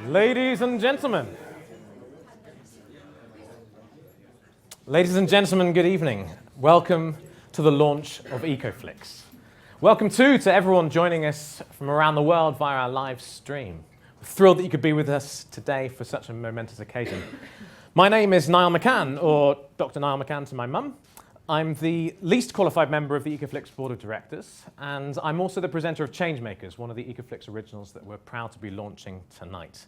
Ladies and gentlemen, good evening. Welcome to the launch of Ecoflix. Welcome too to everyone joining us from around the world via our live stream. We're thrilled that you could be with us today for such a momentous occasion. My name is Niall McCann, or Dr. Niall McCann to my mum. I'm the least qualified member of the Ecoflix Board of Directors, and I'm also the presenter of Changemakers, one of the Ecoflix originals that we're proud to be launching tonight.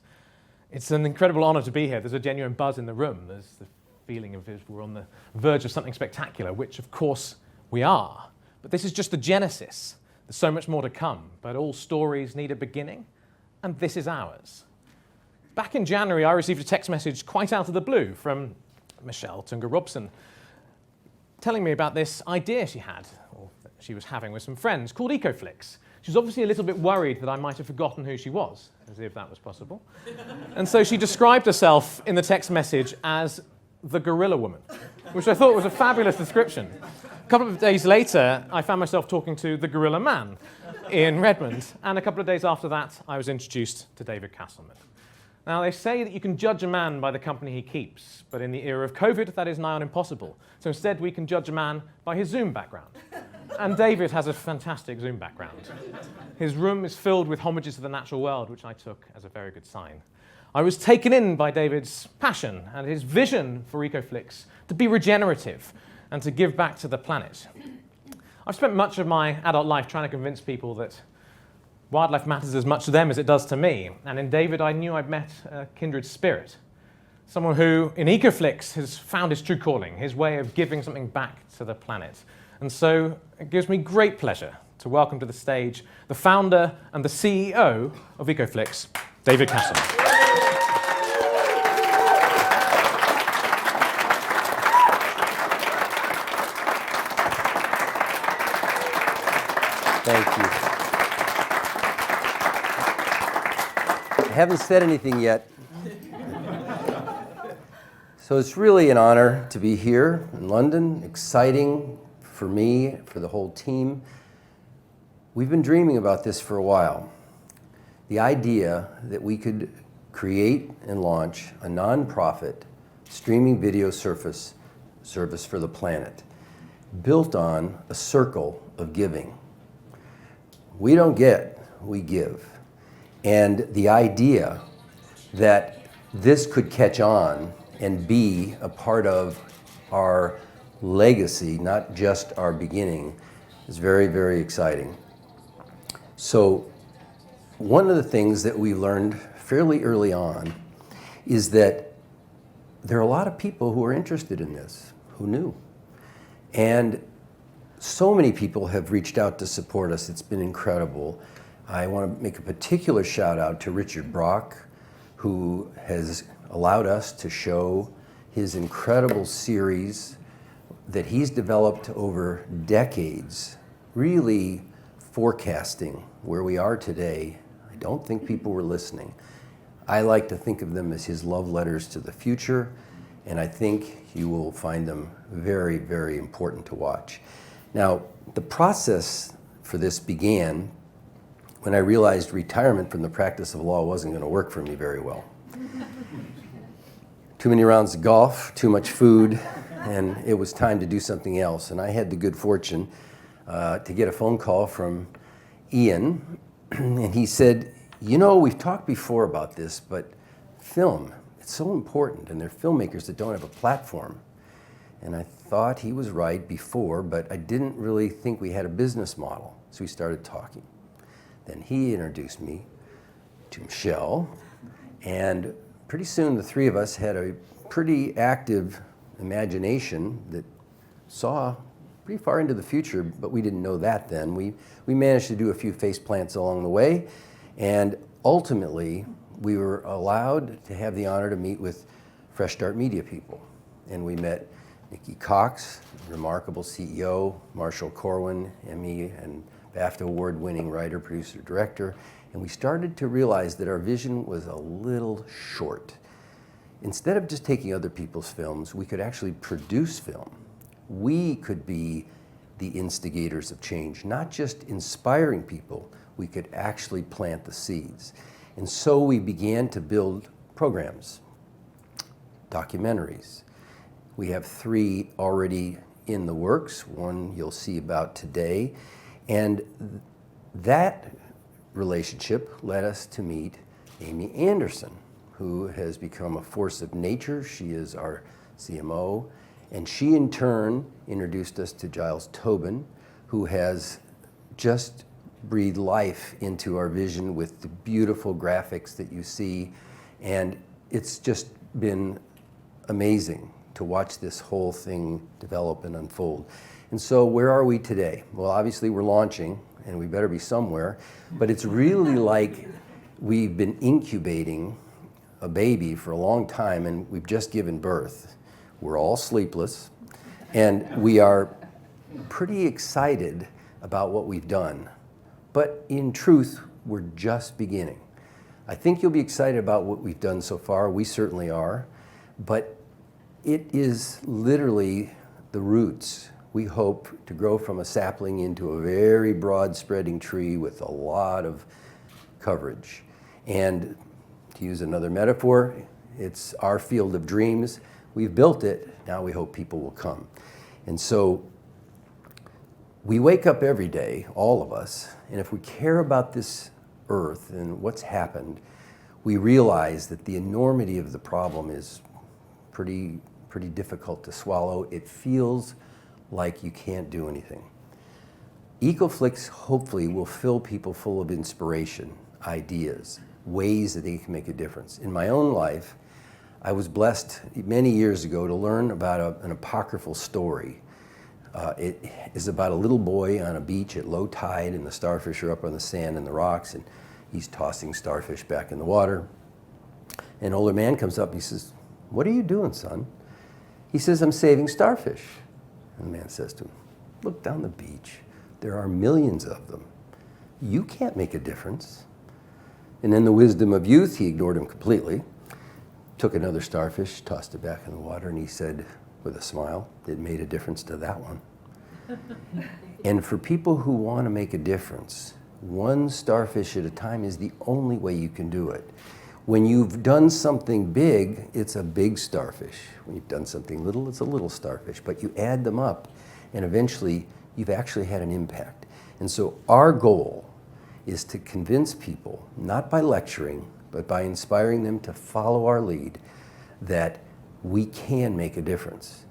It's an incredible honor to be here. There's a genuine buzz in the room. There's the feeling of we're on the verge of something spectacular, which of course we are. But this is just the genesis. There's so much more to come, but all stories need a beginning, and this is ours. Back in January, I received a text message quite out of the blue from Michelle Tunga-Robson, telling me about this idea she had, or that she was having with some friends, called Ecoflix. She was obviously a little bit worried that I might have forgotten who she was, as if that was possible. And so she described herself in the text message as the Gorilla Woman, which I thought was a fabulous description. A couple of days later, I found myself talking to the Gorilla Man in Redmond, and a couple of days after that, I was introduced to David Castleman. Now, they say that you can judge a man by the company he keeps, but in the era of COVID, that is nigh on impossible. So instead, we can judge a man by his Zoom background. And David has a fantastic Zoom background. His room is filled with homages to the natural world, which I took as a very good sign. I was taken in by David's passion and his vision for Ecoflix to be regenerative and to give back to the planet. I've spent much of my adult life trying to convince people that wildlife matters as much to them as it does to me. And in David, I knew I'd met a kindred spirit. Someone who, in Ecoflix, has found his true calling, his way of giving something back to the planet. And so it gives me great pleasure to welcome to the stage the founder and the CEO of Ecoflix, David Castleman. Thank you. I haven't said anything yet. So it's really an honor to be here in London, exciting for me, for the whole team. We've been dreaming about this for a while. The idea that we could create and launch a non-profit streaming video service for the planet, built on a circle of giving. We don't get, we give. And the idea that this could catch on and be a part of our legacy, not just our beginning, is very, very exciting. So one of the things that we learned fairly early on is that there are a lot of people who are interested in this, who knew. And so many people have reached out to support us. It's been incredible. I want to make a particular shout out to Richard Brock, who has allowed us to show his incredible series that he's developed over decades, really forecasting where we are today. I don't think people were listening. I like to think of them as his love letters to the future, and I think you will find them very, very important to watch. Now, the process for this began when I realized retirement from the practice of law wasn't going to work for me very well. Too many rounds of golf, too much food, and it was time to do something else. And I had the good fortune to get a phone call from Ian, and he said, you know, we've talked before about this, but film, it's so important, and there are filmmakers that don't have a platform. And I thought he was right before, but I didn't really think we had a business model. So we started talking. Then he introduced me to Michelle, and pretty soon the three of us had a pretty active imagination that saw pretty far into the future, but we didn't know that then. We managed to do a few face plants along the way, and ultimately we were allowed to have the honor to meet with Fresh Start Media people. And we met Nikki Cox, remarkable CEO, Marshall Corwin, Emmy and BAFTA award-winning writer, producer, director, and we started to realize that our vision was a little short. Instead of just taking other people's films, we could actually produce film. We could be the instigators of change, not just inspiring people, we could actually plant the seeds. And so we began to build programs, documentaries. We have 3 already in the works, one you'll see about today. And that relationship led us to meet Amy Anderson, who has become a force of nature. She is our CMO. And she in turn introduced us to Giles Tobin, who has just breathed life into our vision with the beautiful graphics that you see. And it's just been amazing to watch this whole thing develop and unfold. And so where are we today? Well, obviously we're launching, and we better be somewhere, but it's really like we've been incubating a baby for a long time, and we've just given birth. We're all sleepless, and we are pretty excited about what we've done. But in truth, we're just beginning. I think you'll be excited about what we've done so far. We certainly are. But it is literally the roots. We hope to grow from a sapling into a very broad spreading tree with a lot of coverage. And to use another metaphor, it's our field of dreams. We've built it, now we hope people will come. And so we wake up every day, all of us, and if we care about this earth and what's happened, we realize that the enormity of the problem is pretty difficult to swallow. It feels like you can't do anything. Ecoflix hopefully will fill people full of inspiration, ideas, ways that they can make a difference. In my own life, I was blessed many years ago to learn about an apocryphal story. It is about a little boy on a beach at low tide, and the starfish are up on the sand and the rocks, and he's tossing starfish back in the water. An older man comes up and he says, "What are you doing, son?" He says, "I'm saving starfish." And the man says to him, "Look down the beach. There are millions of them. You can't make a difference." And in the wisdom of youth, he ignored him completely, took another starfish, tossed it back in the water, and he said, with a smile, "It made a difference to that one." And for people who want to make a difference, one starfish at a time is the only way you can do it. When you've done something big, it's a big starfish. When you've done something little, it's a little starfish. But you add them up, and eventually you've actually had an impact. And so our goal is to convince people, not by lecturing, but by inspiring them to follow our lead, that we can make a difference.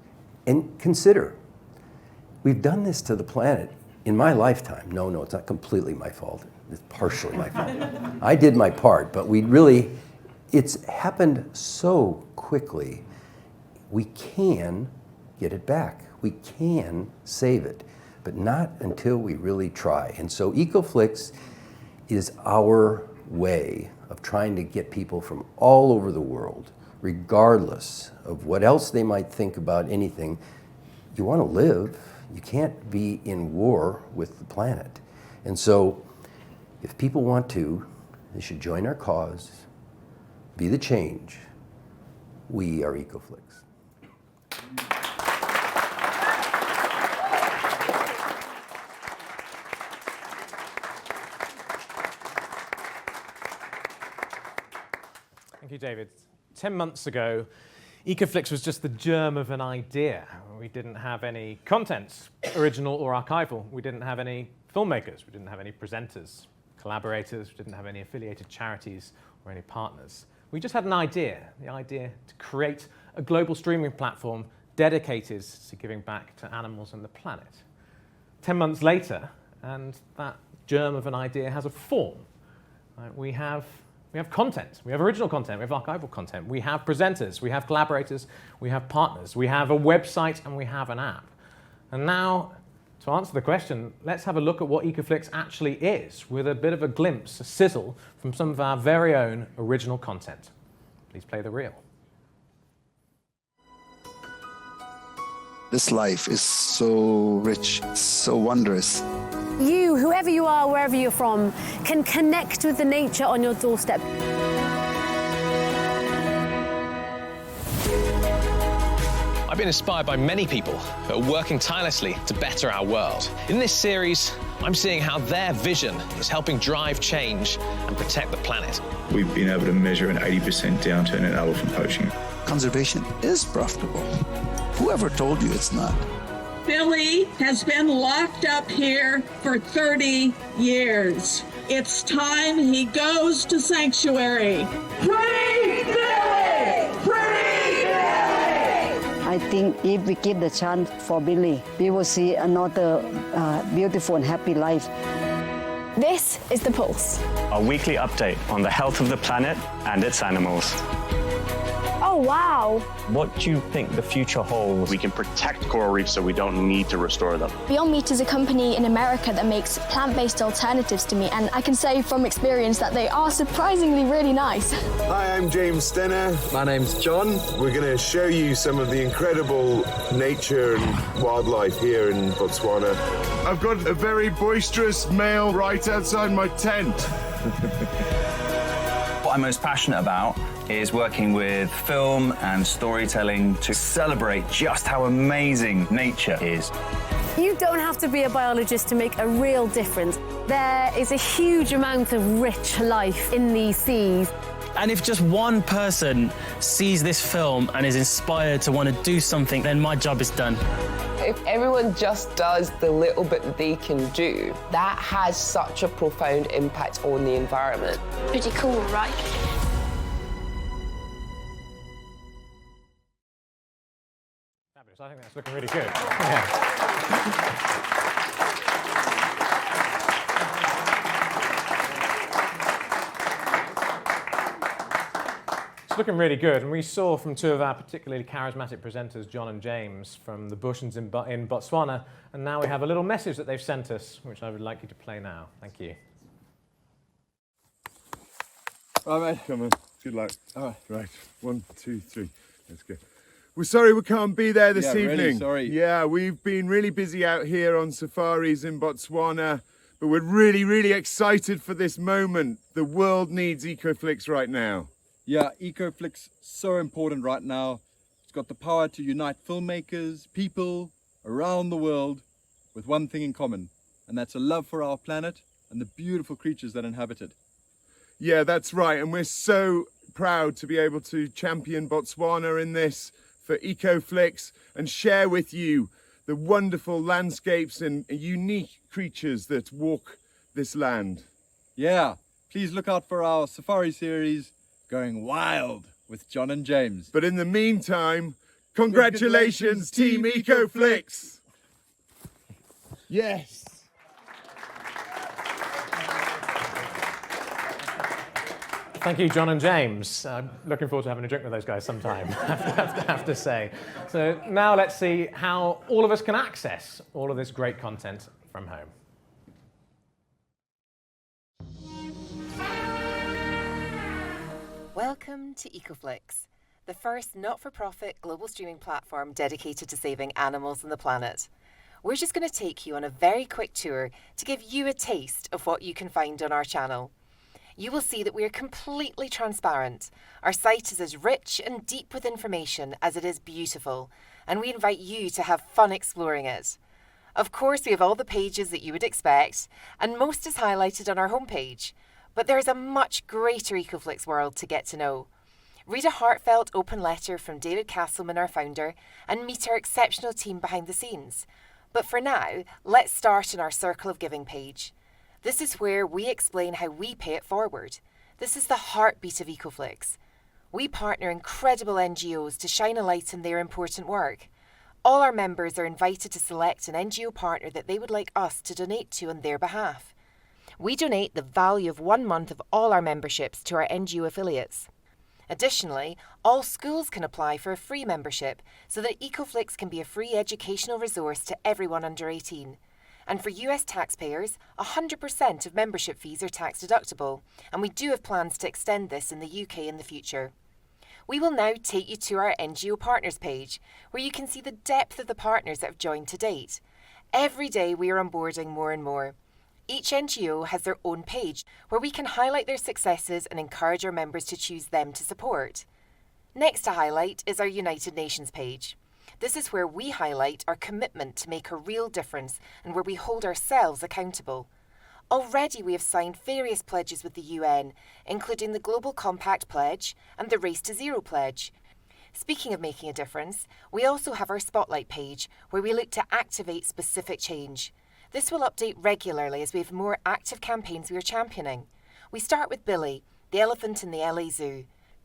And consider, we've done this to the planet in my lifetime. No, it's not completely my fault. It's partially my fault. I did my part, but it's happened so quickly. We can get it back. We can save it, but not until we really try. And so Ecoflix is our way of trying to get people from all over the world, regardless of what else they might think about anything. You want to live. You can't be in war with the planet. And so if people want to, they should join our cause, be the change. We are Ecoflix. Thank you, David. 10 months ago, Ecoflix was just the germ of an idea. We didn't have any content, original or archival. We didn't have any filmmakers. We didn't have any presenters, collaborators. We didn't have any affiliated charities or any partners. We just had an idea, the idea to create a global streaming platform dedicated to giving back to animals and the planet. 10 months later, and that germ of an idea has a form. We have content, we have original content, we have archival content, we have presenters, we have collaborators, we have partners, we have a website, and we have an app. And now, to answer the question, let's have a look at what Ecoflix actually is, with a bit of a glimpse, a sizzle, from some of our very own original content. Please play the reel. This life is so rich, so wondrous. You, whoever you are, wherever you're from, can connect with the nature on your doorstep. I've been inspired by many people who are working tirelessly to better our world. In this series, I'm seeing how their vision is helping drive change and protect the planet. we've been able to measure an 80% downturn in elephant poaching. Conservation is profitable. Whoever told you it's not? Billy has been locked up here for 30 years. It's time he goes to sanctuary. Free Billy! Free Billy! I think if we give the chance for Billy, we will see another beautiful and happy life. This is The Pulse. A weekly update on the health of the planet and its animals. Oh, wow. What do you think the future holds? We can protect coral reefs so we don't need to restore them. Beyond Meat is a company in America that makes plant-based alternatives to meat, and I can say from experience that they are surprisingly really nice. Hi, I'm James Stenner. My name's John. We're going to show you some of the incredible nature and wildlife here in Botswana. I've got a very boisterous male right outside my tent. What I'm most passionate about is working with film and storytelling to celebrate just how amazing nature is. You don't have to be a biologist to make a real difference. There is a huge amount of rich life in these seas. And if just one person sees this film and is inspired to want to do something, then my job is done. If everyone just does the little bit that they can do, that has such a profound impact on the environment. Pretty cool, right? Fabulous. I think that's looking really good. Yeah. It's looking really good, and we saw from two of our particularly charismatic presenters, John and James, from the bushlands in Botswana, and now we have a little message that they've sent us, which I would like you to play now. Thank you. All right, mate. Come on. Good luck. All right. Right. 1, 2, 3. Let's go. We're sorry we can't be there this evening. Really sorry. Yeah, we've been really busy out here on safaris in Botswana, but we're really, really excited for this moment. The world needs Ecoflix right now. Yeah, Ecoflix, so important right now. It's got the power to unite filmmakers, people around the world with one thing in common, and that's a love for our planet and the beautiful creatures that inhabit it. Yeah, that's right, and we're so proud to be able to champion Botswana in this for Ecoflix and share with you the wonderful landscapes and unique creatures that walk this land. Yeah, please look out for our safari series, Going Wild with John and James. But in the meantime, congratulations, Team Ecoflix! Yes! Thank you, John and James. I'm looking forward to having a drink with those guys sometime, I have to say. So now let's see how all of us can access all of this great content from home. Welcome to Ecoflix, the first not-for-profit global streaming platform dedicated to saving animals and the planet. We're just going to take you on a very quick tour to give you a taste of what you can find on our channel. You will see that we are completely transparent. Our site is as rich and deep with information as it is beautiful, and we invite you to have fun exploring it. Of course, we have all the pages that you would expect, and most is highlighted on our homepage. But there is a much greater Ecoflix world to get to know. Read a heartfelt open letter from David Castleman, our founder, and meet our exceptional team behind the scenes. But for now, let's start in our Circle of Giving page. This is where we explain how we pay it forward. This is the heartbeat of Ecoflix. We partner incredible NGOs to shine a light on their important work. All our members are invited to select an NGO partner that they would like us to donate to on their behalf. We donate the value of 1 month of all our memberships to our NGO affiliates. Additionally, all schools can apply for a free membership so that Ecoflix can be a free educational resource to everyone under 18. And for US taxpayers, 100% of membership fees are tax deductible, and we do have plans to extend this in the UK in the future. We will now take you to our NGO Partners page, where you can see the depth of the partners that have joined to date. Every day we are onboarding more and more. Each NGO has their own page where we can highlight their successes and encourage our members to choose them to support. Next to highlight is our United Nations page. This is where we highlight our commitment to make a real difference and where we hold ourselves accountable. Already we have signed various pledges with the UN, including the Global Compact Pledge and the Race to Zero Pledge. Speaking of making a difference, we also have our Spotlight page, where we look to activate specific change. This will update regularly as we have more active campaigns we are championing. We start with Billy, the elephant in the LA Zoo.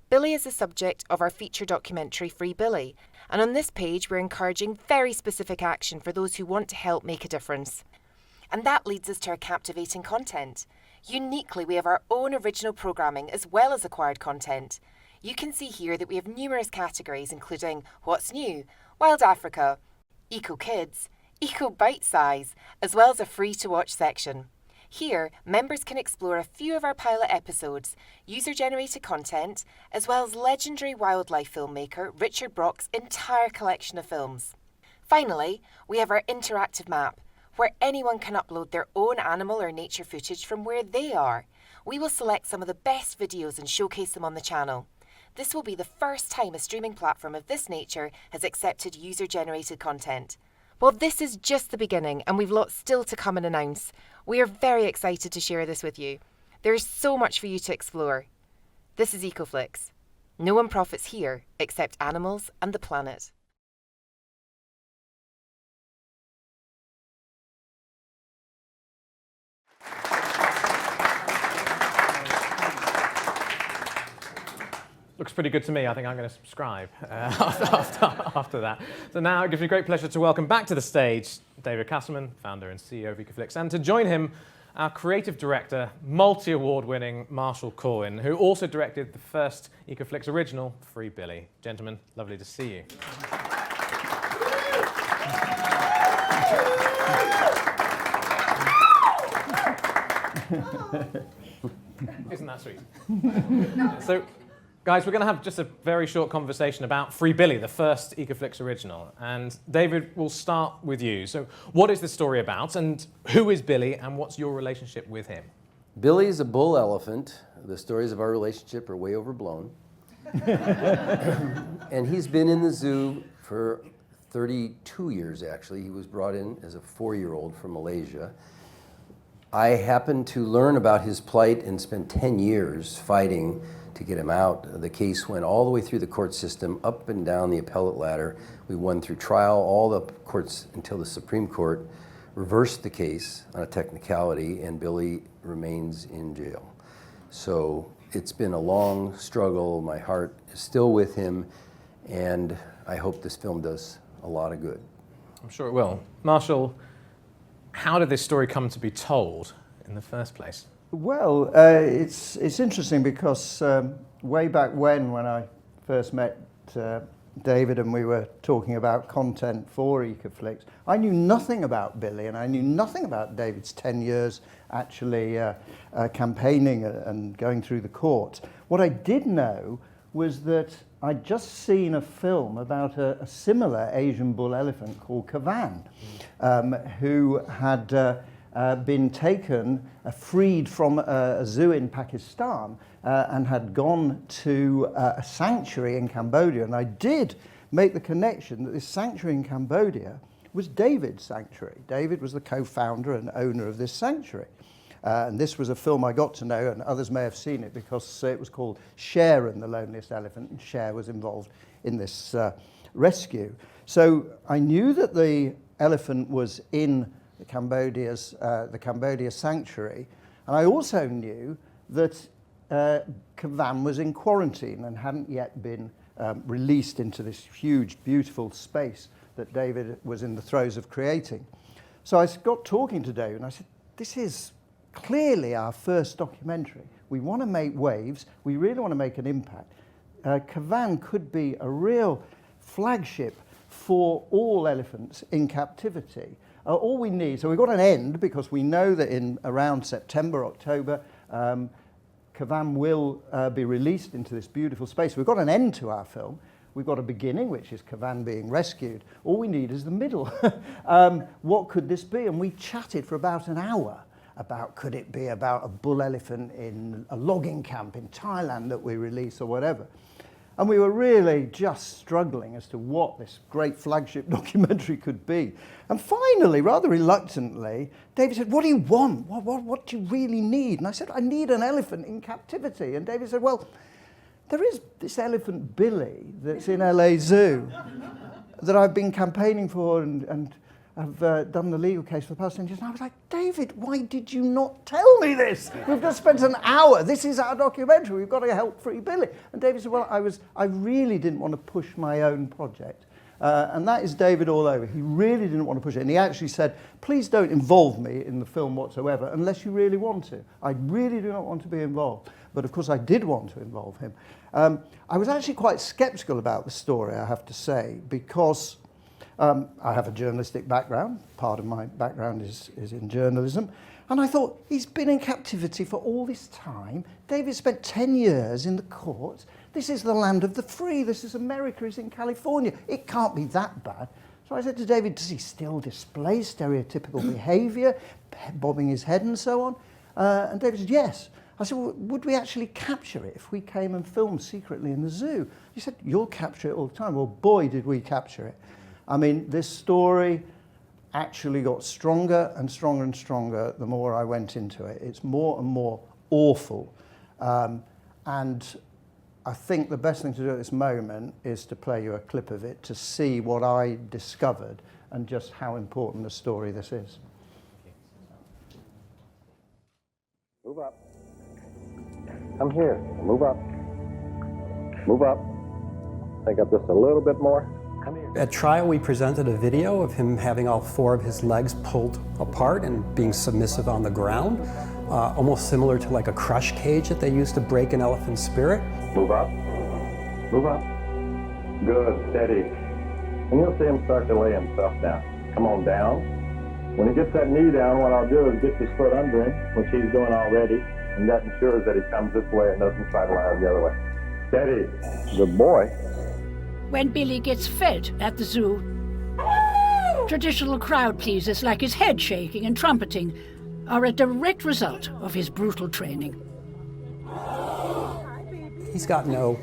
Billy is the subject of our feature documentary Free Billy, and on this page we're encouraging very specific action for those who want to help make a difference. And that leads us to our captivating content. Uniquely, we have our own original programming as well as acquired content. You can see here that we have numerous categories including What's New, Wild Africa, Eco Kids, Eco Bite Size, as well as a free-to-watch section. Here, members can explore a few of our pilot episodes, user-generated content, as well as legendary wildlife filmmaker Richard Brock's entire collection of films. Finally, we have our interactive map, where anyone can upload their own animal or nature footage from where they are. We will select some of the best videos and showcase them on the channel. This will be the first time a streaming platform of this nature has accepted user-generated content. Well, this is just the beginning, and we've lots still to come and announce. We are very excited to share this with you. There is so much for you to explore. This is Ecoflix. No one profits here except animals and the planet. Looks pretty good to me. I think I'm going to subscribe after that. So now it gives me great pleasure to welcome back to the stage David Castleman, founder and CEO of Ecoflix, and to join him, our creative director, multi-award winning Marshall Corwin, who also directed the first Ecoflix original, Free Billy. Gentlemen, lovely to see you. Isn't that sweet? So, guys, we're going to have just a very short conversation about Free Billy, the first Ecoflix original. And David, we'll start with you. So what is this story about, and who is Billy, and what's your relationship with him? Billy is a bull elephant. The stories of our relationship are way overblown. And he's been in the zoo for 32 years, actually. He was brought in as a 4-year-old from Malaysia. I happened to learn about his plight and spent 10 years fighting to get him out. The case went all the way through the court system, up and down the appellate ladder. We won through trial, all the courts until the Supreme Court reversed the case on a technicality, and Billy remains in jail. So it's been a long struggle. My heart is still with him, and I hope this film does a lot of good. I'm sure it will. Marshall, how did this story come to be told in the first place? Well, it's interesting because way back when I first met David and we were talking about content for Ecoflix, I knew nothing about Billy and I knew nothing about David's 10 years actually campaigning and going through the courts. What I did know was that I'd just seen a film about a similar Asian bull elephant called Kavan, who had been taken, freed from a zoo in Pakistan and had gone to a sanctuary in Cambodia. And I did make the connection that this sanctuary in Cambodia was David's sanctuary. David was the co-founder and owner of this sanctuary. And this was a film I got to know, and others may have seen it because it was called Cher and the Loneliest Elephant, and Cher was involved in this rescue. So I knew that the elephant was in the Cambodia sanctuary, and I also knew that Kavan was in quarantine and hadn't yet been released into this huge, beautiful space that David was in the throes of creating. So I got talking to David, and I said, this is clearly our first documentary. We want to make waves. We really want to make an impact. Kavan could be a real flagship for all elephants in captivity. All we need, so we've got an end because we know that in around September, October, Kavan will be released into this beautiful space. We've got an end to our film. We've got a beginning, which is Kavan being rescued. All we need is the middle. What could this be? And we chatted for about an hour about, could it be about a bull elephant in a logging camp in Thailand that we release or whatever. And we were really just struggling as to what this great flagship documentary could be. And finally, rather reluctantly, David said, what do you want? What do you really need? And I said, I need an elephant in captivity. And David said, well, there is this elephant Billy that's in LA Zoo that I've been campaigning for and I've done the legal case for the past 10 years. And I was like, David, why did you not tell me this? We've just spent an hour. This is our documentary. We've got to help Free Billy. And David said, well, I really didn't want to push my own project. And that is David all over. He really didn't want to push it. And he actually said, please don't involve me in the film whatsoever unless you really want to. I really do not want to be involved. But of course, I did want to involve him. I was actually quite skeptical about the story, I have to say, because I have a journalistic background. Part of my background is in journalism. And I thought, he's been in captivity for all this time. David spent 10 years in the courts. This is the land of the free. This is America. He's in California. It can't be that bad. So I said to David, does he still display stereotypical behaviour, bobbing his head and so on? And David said, yes. I said, well, would we actually capture it if we came and filmed secretly in the zoo? He said, you'll capture it all the time. Well, boy, did we capture it. I mean, this story actually got stronger and stronger and stronger the more I went into it. It's more and more awful. And I think the best thing to do at this moment is to play you a clip of it to see what I discovered and just how important a story this is. Move up. Come here. Move up. Move up. Take up just a little bit more. Come here. At trial, we presented a video of him having all 4 of his legs pulled apart and being submissive on the ground, almost similar to like a crush cage that they use to break an elephant's spirit. Move up. Move up. Good. Steady. And you'll see him start to lay himself down. Come on down. When he gets that knee down, what I'll do is get his foot under him, which he's doing already, and that ensures that he comes this way and doesn't try to lie the other way. Steady. Good boy. When Billy gets fed at the zoo, traditional crowd pleasers like his head shaking and trumpeting are a direct result of his brutal training. He's got no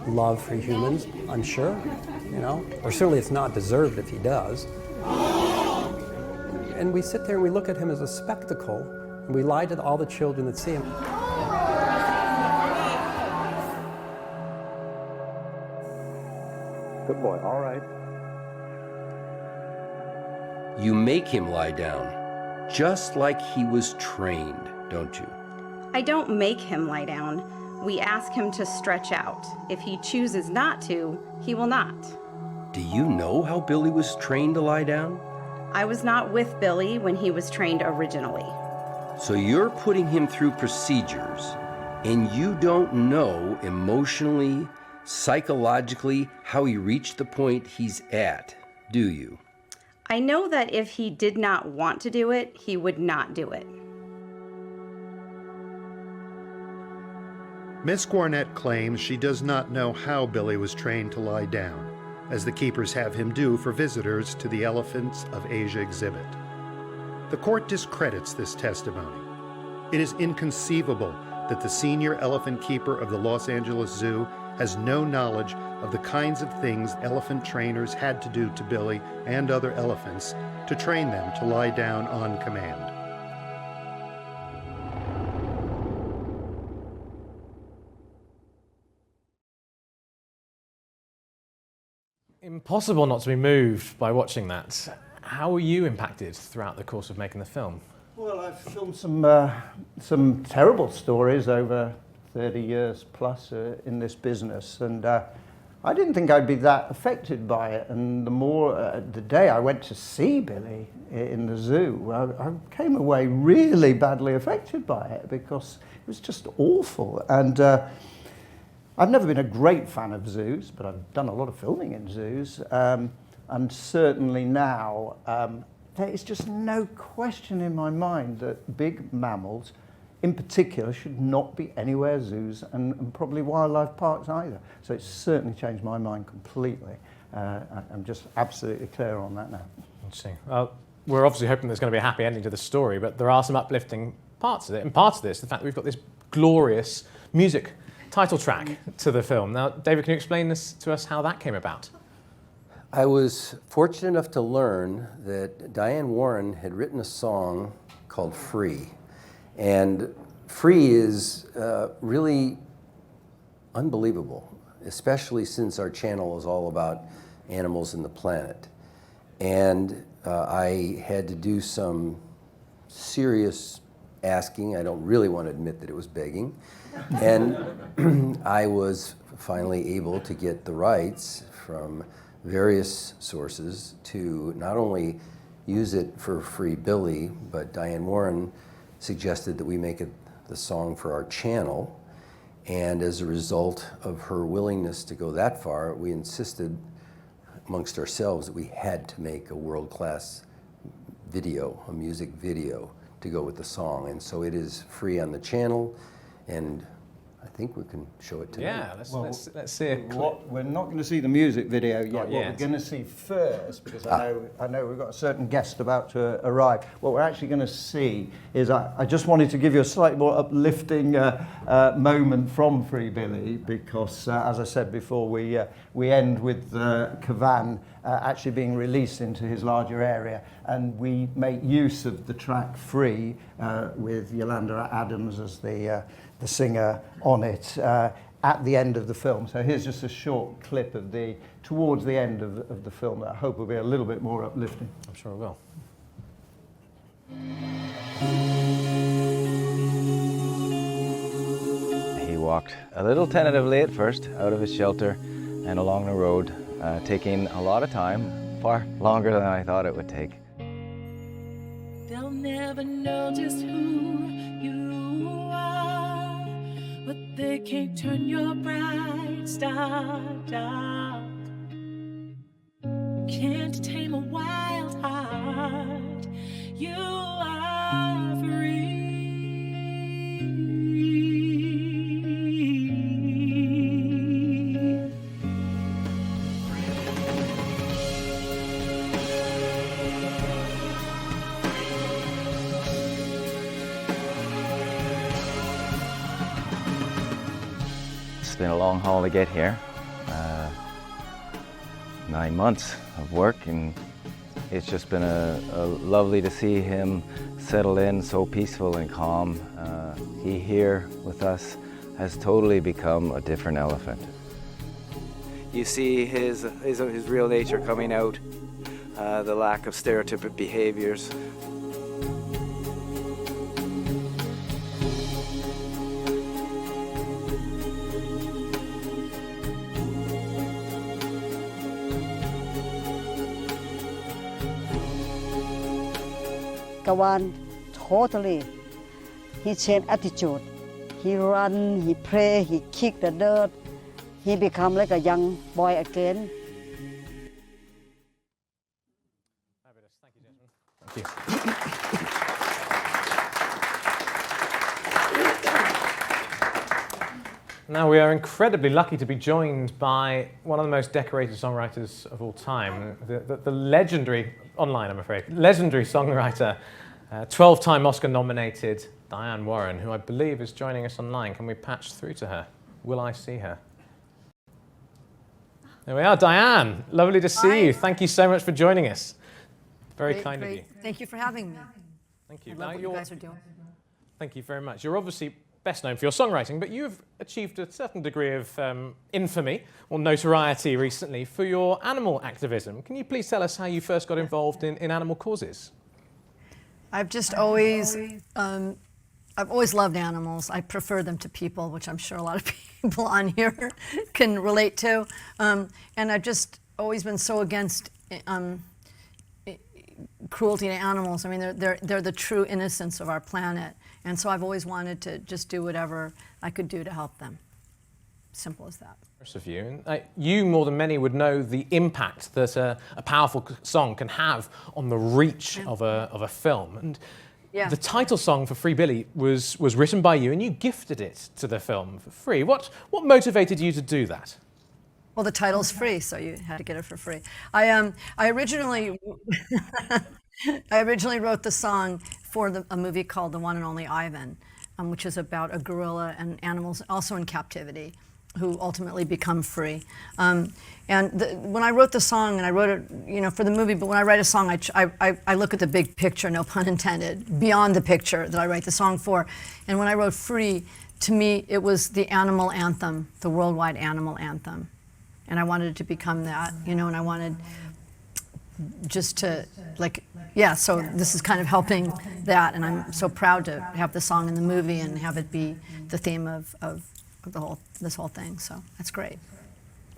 love for humans, I'm sure, you know, or certainly it's not deserved if he does. And we sit there and we look at him as a spectacle, and we lie to all the children that see him. Good boy, all right. You make him lie down, just like he was trained, don't you? I don't make him lie down. We ask him to stretch out. If he chooses not to, he will not. Do you know how Billy was trained to lie down? I was not with Billy when he was trained originally. So you're putting him through procedures, and you don't know emotionally, psychologically, how he reached the point he's at, do you? I know that if he did not want to do it, he would not do it. Miss Gornett claims she does not know how Billy was trained to lie down, as the keepers have him do for visitors to the Elephants of Asia exhibit. The court discredits this testimony. It is inconceivable that the senior elephant keeper of the Los Angeles Zoo has no knowledge of the kinds of things elephant trainers had to do to Billy and other elephants to train them to lie down on command. Impossible not to be moved by watching that. How were you impacted throughout the course of making the film? Well, I've filmed some terrible stories over 30 years plus in this business, and I didn't think I'd be that affected by it. And the day I went to see Billy in the zoo, I came away really badly affected by it because it was just awful. And I've never been a great fan of zoos, but I've done a lot of filming in zoos. And certainly now, there is just no question in my mind that big mammals, in particular, should not be anywhere zoos and probably wildlife parks either. So it's certainly changed my mind completely. I'm just absolutely clear on that now. Interesting. Well, we're obviously hoping there's going to be a happy ending to the story, but there are some uplifting parts of it. And part of this, the fact that we've got this glorious music title track to the film. Now, David, can you explain this to us, how that came about? I was fortunate enough to learn that Diane Warren had written a song called Free. And Free is really unbelievable, especially since our channel is all about animals and the planet. And I had to do some serious asking. I don't really want to admit that it was begging. And I was finally able to get the rights from various sources to not only use it for Free Billy, but Diane Warren suggested that we make it the song for our channel. And as a result of her willingness to go that far, we insisted amongst ourselves that we had to make a world-class video, a music video, to go with the song. And so it is free on the channel, and I think we can show it tonight. Yeah, let's see a clip. We're not going to see the music video yet. Not What yet. we're going to see first, because I know we've got a certain guest about to arrive. What we're actually going to see is, I just wanted to give you a slightly more uplifting moment from Free Billy, because as I said before, we end with Cavan actually being released into his larger area, and we make use of the track Free with Yolanda Adams as the singer on it at the end of the film. So here's just a short clip of towards the end of the film that I hope will be a little bit more uplifting. I'm sure it will. He walked a little tentatively at first out of his shelter and along the road, taking a lot of time, far longer than I thought it would take. They'll never know just who you are, but they can't turn your bright star dark. Can't tame a wild heart. You are free. It's been a long haul to get here. 9 months of work, and it's just been a lovely to see him settle in, so peaceful and calm. He here with us has totally become a different elephant. You see his real nature coming out, the lack of stereotypic behaviors. Kawan totally, he changed attitude. He run, he pray, he kick the dirt. He become like a young boy again. Fabulous. Thank you, gentlemen. Thank you. Now, we are incredibly lucky to be joined by one of the most decorated songwriters of all time, the legendary, online I'm afraid, legendary songwriter, 12-time Oscar-nominated Diane Warren, who I believe is joining us online. Can we patch through to her? Will I see her? There we are, Diane. Lovely to see you. Thank you so much for joining us. Very kind of you. Thank you for having me. Thank you. I love what you guys are doing. Thank you very much. You're obviously best known for your songwriting, but you've achieved a certain degree of infamy or notoriety recently for your animal activism. Can you please tell us how you first got involved in animal causes? I've just always, I've always loved animals. I prefer them to people, which I'm sure a lot of people on here can relate to. And I've just always been so against cruelty to animals. I mean, they're the true innocence of our planet. And so I've always wanted to just do whatever I could do to help them. Simple as that. Of you. You, more than many, would know the impact that a powerful song can have on the reach of a film. And the title song for Free Billy was written by you, and you gifted it to the film for free. What motivated you to do that? Well, the title's free, so you had to get it for free. I originally I originally wrote the song for a movie called The One and Only Ivan. which is about a gorilla and animals also in captivity who ultimately become free. When I wrote the song, and I wrote it, for the movie, but when I write a song, I look at the big picture, no pun intended, beyond the picture that I write the song for. And when I wrote Free, to me, it was the animal anthem, the worldwide animal anthem. And I wanted it to become that, and I wanted just to, so this is kind of helping that, and I'm so proud to have the song in the movie and have it be the theme of this whole thing, so that's great.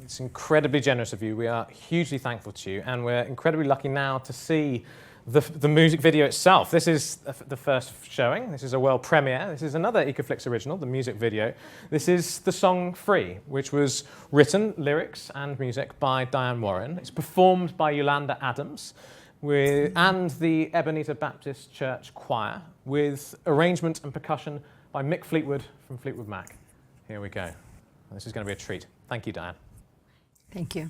It's incredibly generous of you. We are hugely thankful to you, and we're incredibly lucky now to see the music video itself. This is the first showing. This is a world premiere. This is another Ecoflix original, the music video. This is the song Free, which was written, lyrics and music, by Diane Warren. It's performed by Yolanda Adams and the Ebenezer Baptist Church Choir, with arrangement and percussion by Mick Fleetwood from Fleetwood Mac. Here we go. This is going to be a treat. Thank you, Diane. Thank you.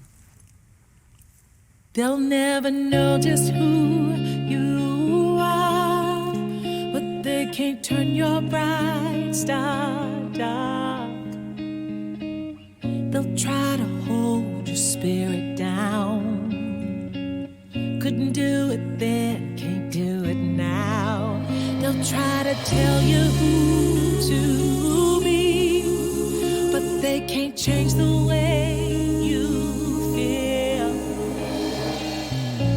They'll never know just who you are, but they can't turn your bright star dark. They'll try to hold your spirit down. Couldn't do it then, can't do it now. They'll try to tell you who to be, but they can't change the way you feel.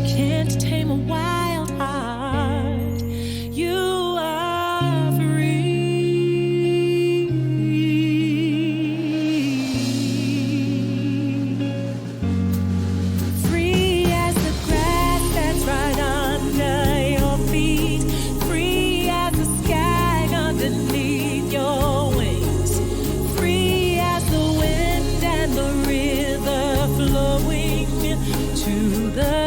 Can't tame a wild heart. You are free. Free as the grass that's right under your feet. Free as the sky underneath your wings. Free as the wind and the river flowing to the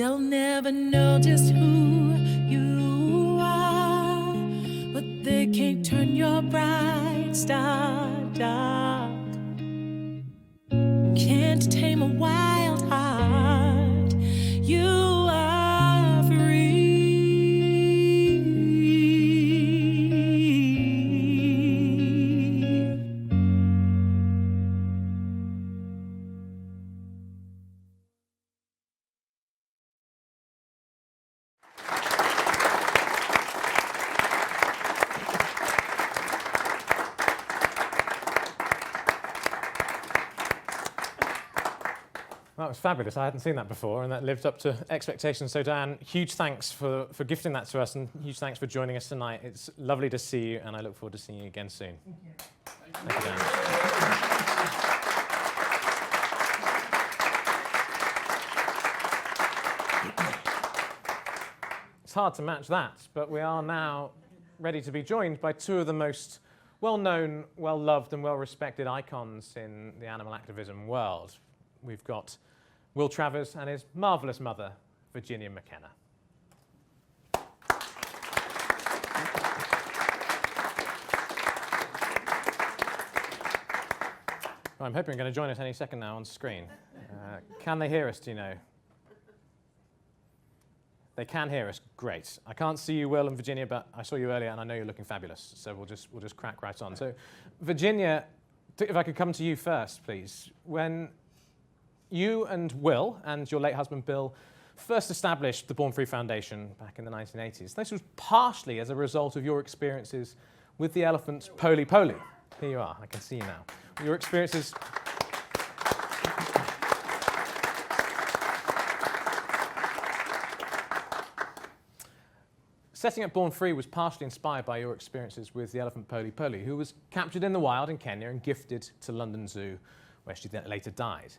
they'll never know just who you are, but they can't turn your bright star dark. Can't tame a wild heart. You are free. That was fabulous. I hadn't seen that before, and that lived up to expectations. So, Diane, huge thanks for gifting that to us, and huge thanks for joining us tonight. It's lovely to see you, and I look forward to seeing you again soon. Thank you, Diane. It's hard to match that, but we are now ready to be joined by two of the most well-known, well-loved and well-respected icons in the animal activism world. We've got Will Travers and his marvellous mother, Virginia McKenna. I'm hoping you're going to join us any second now on screen. Can they hear us, do you know? They can hear us, great. I can't see you, Will and Virginia, but I saw you earlier and I know you're looking fabulous, so we'll just crack right on. So, Virginia, if I could come to you first, please. When you and Will and your late husband Bill first established the Born Free Foundation back in the 1980s, this was partially as a result of your experiences with the elephant Poli Poli. Here you are, I can see you now. Your experiences. Setting up Born Free was partially inspired by your experiences with the elephant Poli Poli, who was captured in the wild in Kenya and gifted to London Zoo, where she then later died.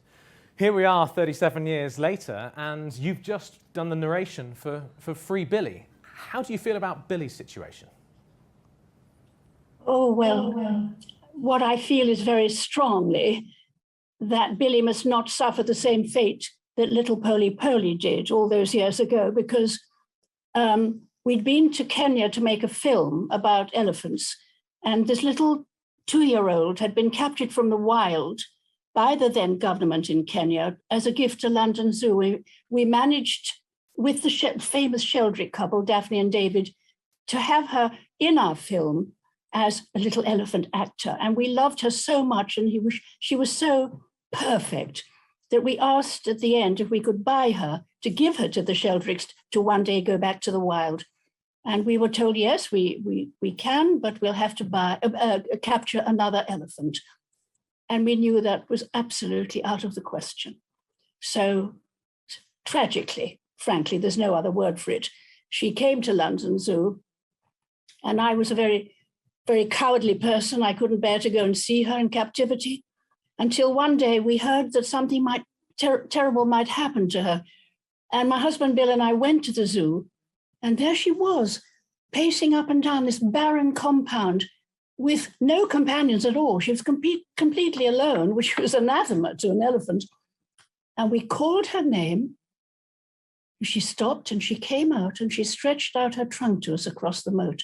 Here we are 37 years later, and you've just done the narration for Free Billy. How do you feel about Billy's situation? Oh, well, what I feel is very strongly that Billy must not suffer the same fate that little Poli Poli did all those years ago, because we'd been to Kenya to make a film about elephants, and this little 2-year-old had been captured from the wild by the then government in Kenya as a gift to London Zoo. We managed, with the famous Sheldrick couple, Daphne and David, to have her in our film as a little elephant actor. And we loved her so much, and she was so perfect that we asked at the end if we could buy her to give her to the Sheldricks to one day go back to the wild. And we were told, yes, we can, but we'll have to capture another elephant. And we knew that was absolutely out of the question. So tragically, frankly, there's no other word for it, she came to London Zoo, and I was a very, very cowardly person. I couldn't bear to go and see her in captivity until one day we heard that something terrible might happen to her. And my husband Bill and I went to the zoo, and there she was, pacing up and down this barren compound with no companions at all. She was completely alone, which was anathema to an elephant. And we called her name. She stopped and she came out and she stretched out her trunk to us across the moat.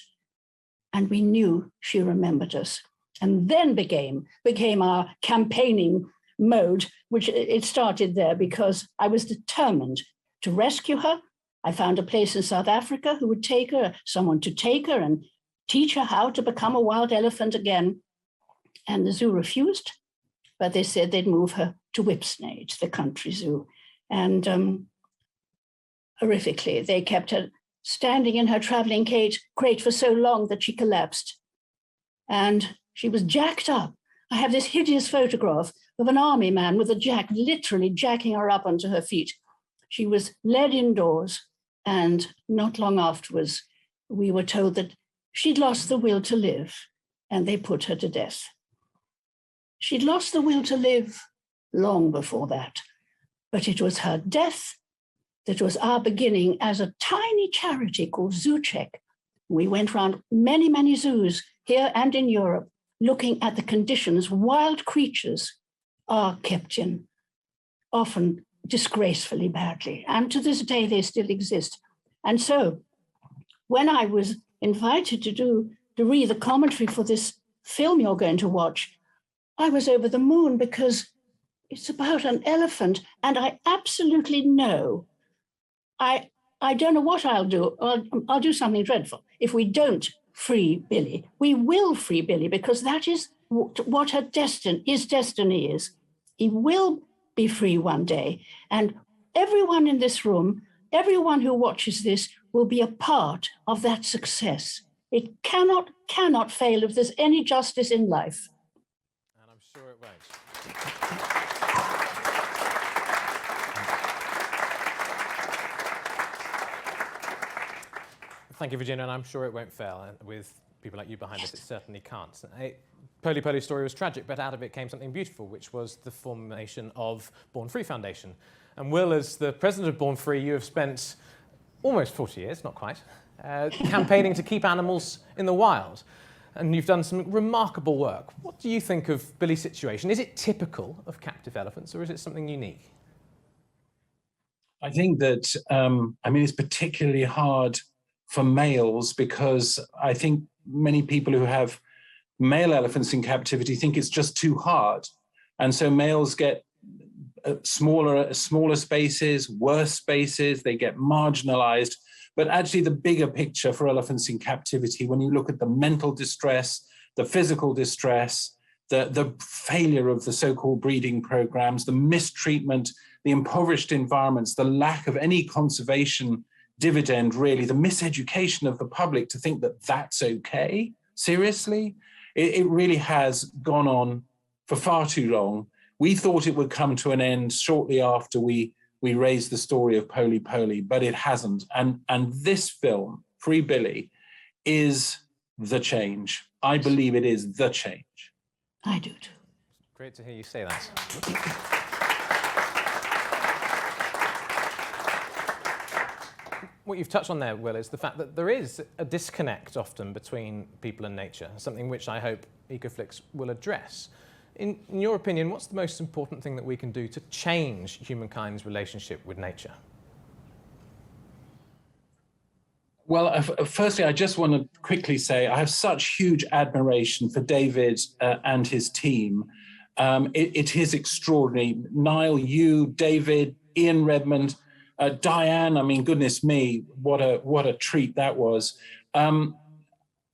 And we knew she remembered us. And then became our campaigning mode, which it started there because I was determined to rescue her. I found a place in South Africa who would take her, someone to take her and teach her how to become a wild elephant again. And the zoo refused, but they said they'd move her to Whipsnade, the country zoo. And horrifically, they kept her standing in her traveling crate for so long that she collapsed. And she was jacked up. I have this hideous photograph of an army man with a jack, literally jacking her up onto her feet. She was led indoors, and not long afterwards, we were told that she'd lost the will to live, and they put her to death. She'd lost the will to live long before that, but it was her death that was our beginning as a tiny charity called Zoo Check. We went around many, many zoos here and in Europe, looking at the conditions wild creatures are kept in, often disgracefully badly. And to this day, they still exist. And so when I was invited to read the commentary for this film you're going to watch, I was over the moon because it's about an elephant. And I absolutely know, I don't know what I'll do. I'll do something dreadful. If we don't free Billy, we will free Billy, because that is what his destiny is. He will be free one day. And everyone in this room, everyone who watches this will be a part of that success. It cannot fail if there's any justice in life. And I'm sure it won't. Thank you, Virginia, and I'm sure it won't fail. And with people like you behind us, it certainly can't. Poli Poli's story was tragic, but out of it came something beautiful, which was the formation of Born Free Foundation. And Will, as the president of Born Free, you have spent almost 40 years, not quite, campaigning to keep animals in the wild. And you've done some remarkable work. What do you think of Billy's situation? Is it typical of captive elephants, or is it something unique? I think that, it's particularly hard for males because I think many people who have male elephants in captivity think it's just too hard. And so males get smaller spaces, worse spaces, they get marginalized. But actually the bigger picture for elephants in captivity, when you look at the mental distress, the physical distress, the failure of the so-called breeding programs, the mistreatment, the impoverished environments, the lack of any conservation dividend, really, the miseducation of the public to think that that's okay, seriously, it really has gone on for far too long. We thought it would come to an end shortly after we raised the story of Poly Poly, but it hasn't. And this film, Free Billy, is the change. I believe it is the change. I do too. Great to hear you say that. What you've touched on there, Will, is the fact that there is a disconnect often between people and nature, something which I hope Ecoflix will address. In your opinion, what's the most important thing that we can do to change humankind's relationship with nature? Well, firstly, I just want to quickly say I have such huge admiration for David and his team. It is extraordinary. Niall, you, David, Ian Redmond, Diane, goodness me, what a treat that was.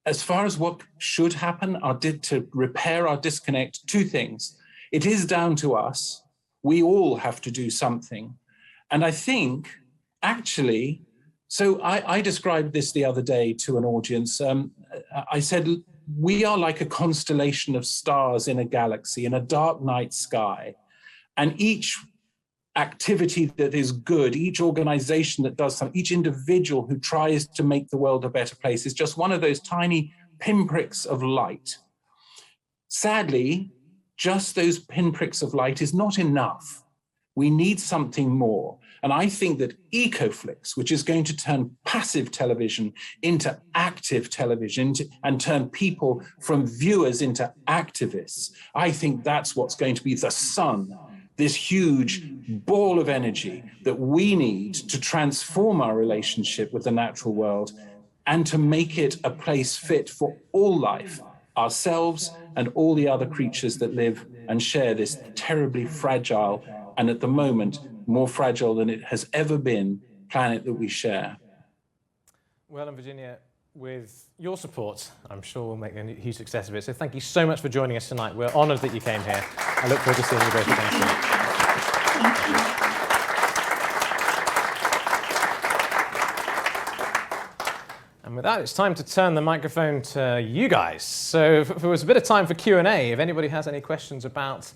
As far as what should happen, to repair our disconnect, two things. It is down to us. We all have to do something. And I think, actually, so I described this the other day to an audience. I said, we are like a constellation of stars in a galaxy, in a dark night sky. And each activity that is good, each organization that does something, each individual who tries to make the world a better place is just one of those tiny pinpricks of light. Sadly, just those pinpricks of light is not enough. We need something more. And I think that Ecoflix, which is going to turn passive television into active television and turn people from viewers into activists, I think that's what's going to be the sun, this huge ball of energy that we need to transform our relationship with the natural world and to make it a place fit for all life, ourselves and all the other creatures that live and share this terribly fragile and at the moment more fragile than it has ever been planet that we share. Well, and Virginia, with your support, I'm sure we'll make a huge success of it. So thank you so much for joining us tonight. We're honoured that you came here. I look forward to seeing you both again soon. And with that, it's time to turn the microphone to you guys. So if there was a bit of time for Q&A, if anybody has any questions about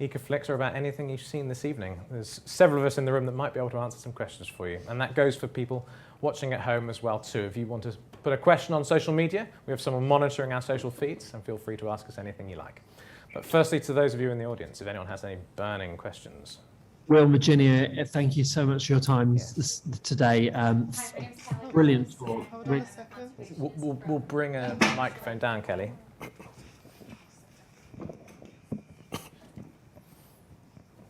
Ecoflix or about anything you've seen this evening, there's several of us in the room that might be able to answer some questions for you. And that goes for people watching at home as well too. If you want to put a question on social media, we have someone monitoring our social feeds, and feel free to ask us anything you like. But firstly, to those of you in the audience, if anyone has any burning questions. Will, Virginia, thank you so much for your time today. Brilliant talk. We'll bring a microphone down, Kelly.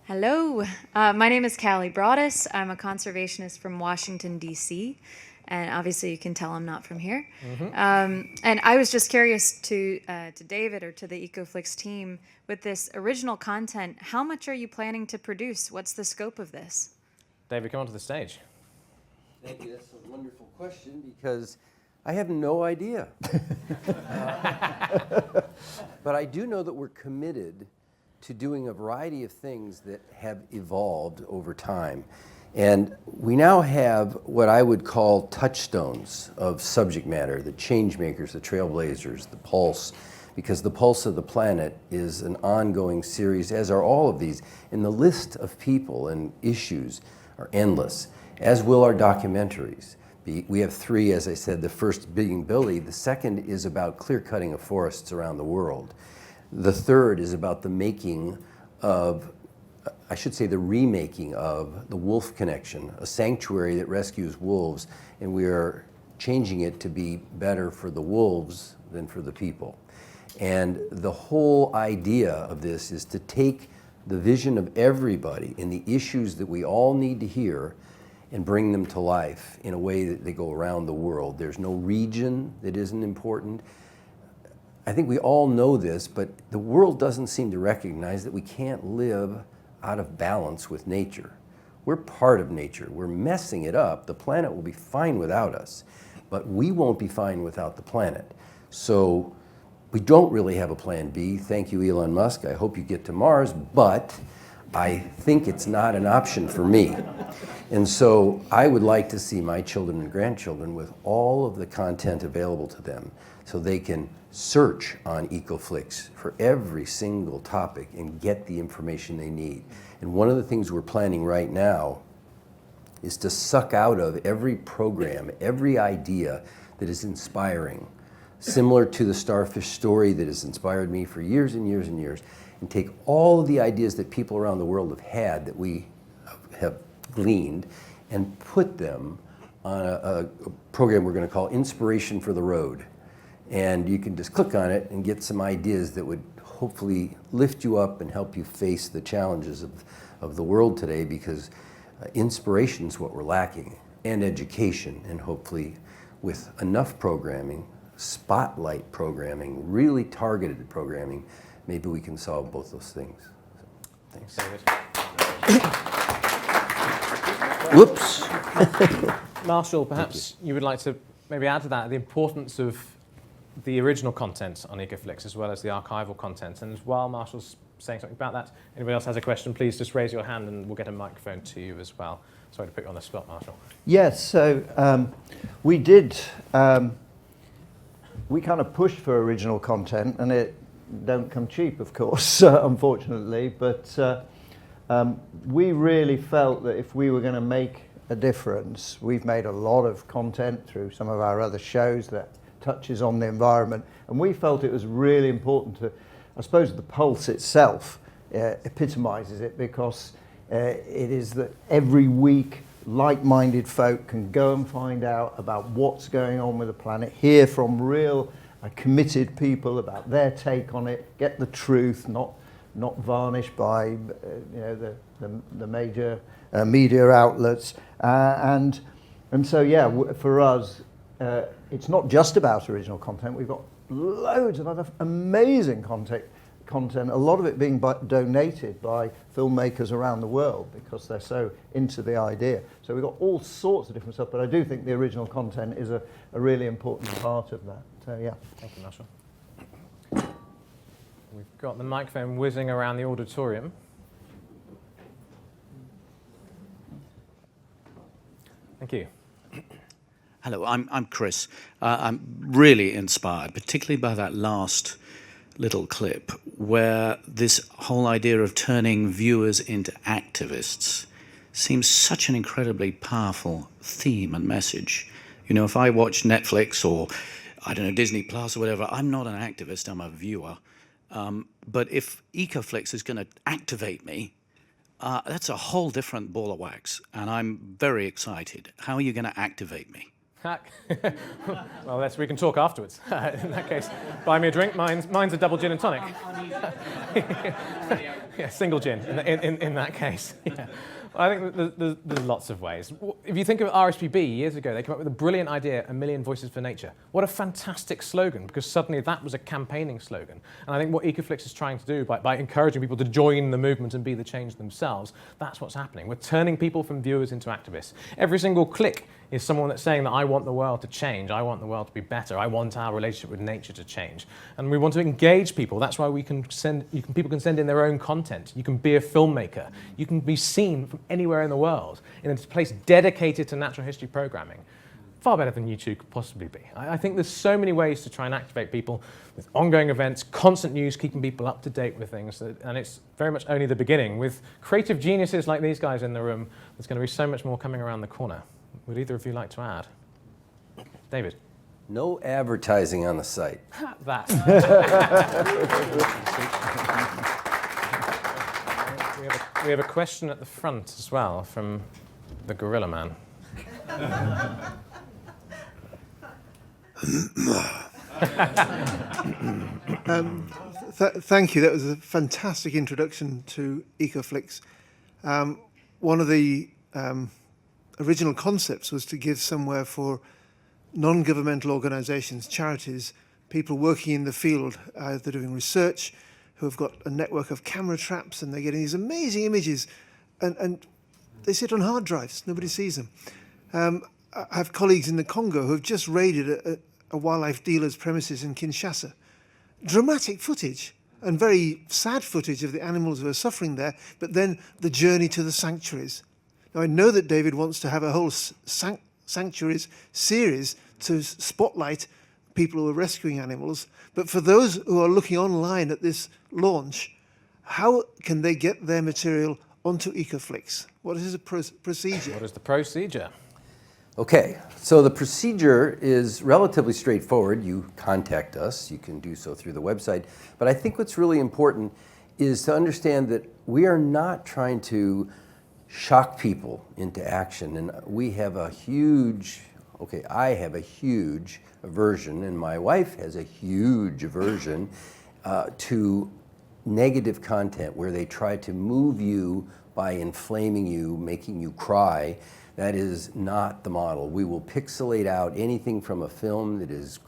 Hello, my name is Callie Broadus. I'm a conservationist from Washington, D.C., and obviously you can tell I'm not from here. Mm-hmm. And I was just curious to David or to the Ecoflix team, with this original content, how much are you planning to produce? What's the scope of this? David, come onto the stage. Thank you. That's a wonderful question because I have no idea. But I do know that we're committed to doing a variety of things that have evolved over time. And we now have what I would call touchstones of subject matter, the change makers, the trailblazers, the pulse, because the pulse of the planet is an ongoing series, as are all of these. And the list of people and issues are endless, as will our documentaries. We have three, as I said, the first being Billy. The second is about clear-cutting of forests around the world. The third is about the making of I should say the remaking of the Wolf Connection, a sanctuary that rescues wolves, and we are changing it to be better for the wolves than for the people. And the whole idea of this is to take the vision of everybody and the issues that we all need to hear and bring them to life in a way that they go around the world. There's no region that isn't important. I think we all know this, but the world doesn't seem to recognize that we can't live out of balance with nature. We're part of nature. We're messing it up. The planet will be fine without us, but we won't be fine without the planet. So we don't really have a plan B. Thank you, Elon Musk. I hope you get to Mars, but I think it's not an option for me. And so I would like to see my children and grandchildren with all of the content available to them so they can search on Ecoflix for every single topic and get the information they need. And one of the things we're planning right now is to suck out of every program, every idea that is inspiring, similar to the starfish story that has inspired me for years and years and years, and take all of the ideas that people around the world have had that we have gleaned and put them on a program we're going to call Inspiration for the Road. And you can just click on it and get some ideas that would hopefully lift you up and help you face the challenges of the world today, because inspiration is what we're lacking, and education, and hopefully with enough programming, spotlight programming, really targeted programming, maybe we can solve both those things. So, thanks, David. Whoops. Marshall, perhaps you would like to maybe add to that the importance of the original content on Ecoflix as well as the archival content. And while Marshall's saying something about that, anybody else has a question, please just raise your hand and we'll get a microphone to you as well. Sorry to put you on the spot, Marshall. Yes, so we did, we kind of pushed for original content, and it don't come cheap, of course, unfortunately, but we really felt that if we were going to make a difference, we've made a lot of content through some of our other shows that touches on the environment, and we felt it was really important to, I suppose the Pulse itself epitomizes it, because it is that every week like-minded folk can go and find out about what's going on with the planet, hear from real committed people about their take on it, get the truth, not varnished by the major media outlets, and so yeah, for us it's not just about original content. We've got loads of other amazing content, a lot of it being donated by filmmakers around the world because they're so into the idea. So we've got all sorts of different stuff, but I do think the original content is a really important part of that. So yeah. Thank you, Marshall. We've got the microphone whizzing around the auditorium. Thank you. Hello, I'm Chris. I'm really inspired, particularly by that last little clip where this whole idea of turning viewers into activists seems such an incredibly powerful theme and message. You know, if I watch Netflix or, I don't know, Disney Plus or whatever, I'm not an activist, I'm a viewer. But if Ecoflix is going to activate me, that's a whole different ball of wax, and I'm very excited. How are you going to activate me? Well, we can talk afterwards. In that case, buy me a drink. Mine's a double gin and tonic. Yeah, single gin in that case. Yeah. I think there's lots of ways. If you think of RSPB years ago, they came up with a brilliant idea, 1 million voices for nature. What a fantastic slogan, because suddenly that was a campaigning slogan. And I think what Ecoflix is trying to do by encouraging people to join the movement and be the change themselves, that's what's happening. We're turning people from viewers into activists. Every single click is someone that's saying that I want the world to change, I want the world to be better, I want our relationship with nature to change. And we want to engage people. That's why people can send in their own content. You can be a filmmaker. You can be seen from anywhere in the world in a place dedicated to natural history programming. Far better than YouTube could possibly be. I think there's so many ways to try and activate people with ongoing events, constant news, keeping people up to date with things, and it's very much only the beginning. With creative geniuses like these guys in the room, there's going to be so much more coming around the corner. Would either of you like to add? David? No advertising on the site. That. We have a question at the front as well from the Gorilla Man. Thank you. That was a fantastic introduction to Ecoflix. One of the original concepts was to give somewhere for non-governmental organisations, charities, people working in the field, either doing research, who have got a network of camera traps, and they're getting these amazing images, and they sit on hard drives. Nobody sees them. I have colleagues in the Congo who have just raided a wildlife dealer's premises in Kinshasa. Dramatic footage and very sad footage of the animals who are suffering there, but then the journey to the sanctuaries. Now, I know that David wants to have a whole sanctuaries series to spotlight people who are rescuing animals, but for those who are looking online at this launch, how can they get their material onto Ecoflix? What is the procedure? What is the procedure? Okay, so the procedure is relatively straightforward. You contact us, you can do so through the website, but I think what's really important is to understand that we are not trying to shock people into action, and we have a huge, I have a huge aversion, and my wife has a huge aversion to negative content where they try to move you by inflaming you, making you cry. That is not the model. We will pixelate out anything from a film that is